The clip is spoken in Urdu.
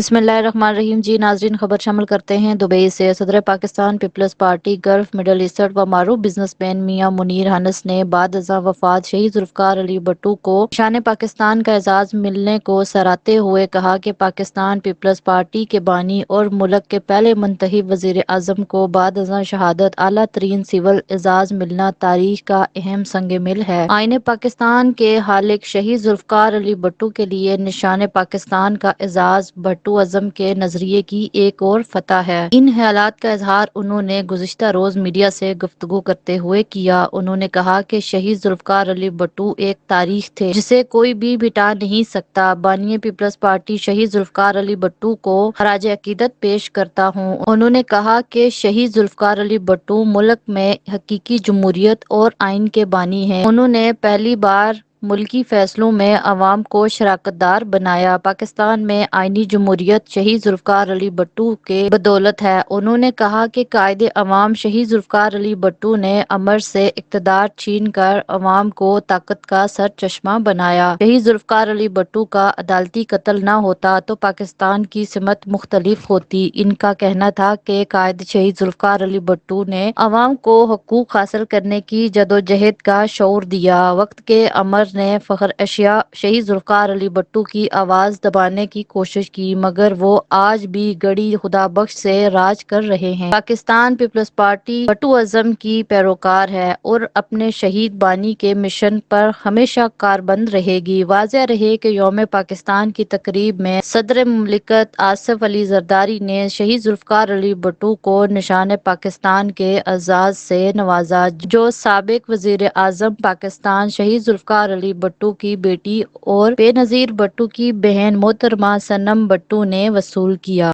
بسم اللہ الرحمن الرحیم۔ جی ناظرین، خبر شامل کرتے ہیں دبئی سے۔ صدر Pakistan Peoples Party Gulf Middle East و معروف بزنس مین میاں منیر ہنس نے بعد ازاں وفات شہید ذوالفقار علی بھٹو کو شان پاکستان کا اعزاز ملنے کو سراہتے ہوئے کہا کہ پاکستان پیپلز پارٹی کے بانی اور ملک کے پہلے منتخب وزیر اعظم کو بعد ازاں شہادت اعلیٰ ترین سول اعزاز ملنا تاریخ کا اہم سنگ میل ہے۔ آئین پاکستان کے خالق شہید ذوالفقار علی بھٹو کے لیے نشان پاکستان کا اعزاز بھٹو ازم کے نظریے کی ایک اور فتح ہے۔ ان خیالات کا اظہار انہوں نے گزشتہ روز میڈیا سے گفتگو کرتے ہوئے کیا۔ انہوں نے کہا کہ شہید ذوالفقار علی بھٹو ایک تاریخ تھے جسے کوئی بھی مٹا نہیں سکتا۔ بانی پیپلز پارٹی شہید ذوالفقار علی بھٹو کو خراج عقیدت پیش کرتا ہوں۔ انہوں نے کہا کہ شہید ذوالفقار علی بھٹو ملک میں حقیقی جمہوریت اور آئین کے بانی ہیں۔ انہوں نے پہلی بار ملکی فیصلوں میں عوام کو شراکت دار بنایا۔ پاکستان میں آئینی جمہوریت شہید ذوالفقار علی بھٹو کے بدولت ہے۔ انہوں نے کہا کہ قائد عوام شہید ذوالفقار علی بھٹو نے امر سے اقتدار چھین کر عوام کو طاقت کا سر چشمہ بنایا۔ شہید ذوالفقار علی بھٹو کا عدالتی قتل نہ ہوتا تو پاکستان کی سمت مختلف ہوتی۔ ان کا کہنا تھا کہ قائد شہید ذوالفقار علی بھٹو نے عوام کو حقوق حاصل کرنے کی جدوجہد کا شعور دیا۔ وقت کے امر نے فخر اشیاء شہید ذوالفقار علی بھٹو کی آواز دبانے کی کوشش کی، مگر وہ آج بھی گڑی خدا بخش سے راج کر رہے ہیں۔ پاکستان پیپلز پارٹی بھٹو ازم کی پیروکار ہے اور اپنے شہید بانی کے مشن پر ہمیشہ کاربند رہے گی۔ واضح رہے کہ یوم پاکستان کی تقریب میں صدر مملکت آصف علی زرداری نے شہید ذوالفقار علی بھٹو کو نشان پاکستان کے اعزاز سے نوازا، جو سابق وزیر اعظم پاکستان شہید ذوالفقار علی بھٹو کی بیٹی اور بے نظیر بھٹو کی بہن محترمہ صنم بھٹو نے وصول کیا۔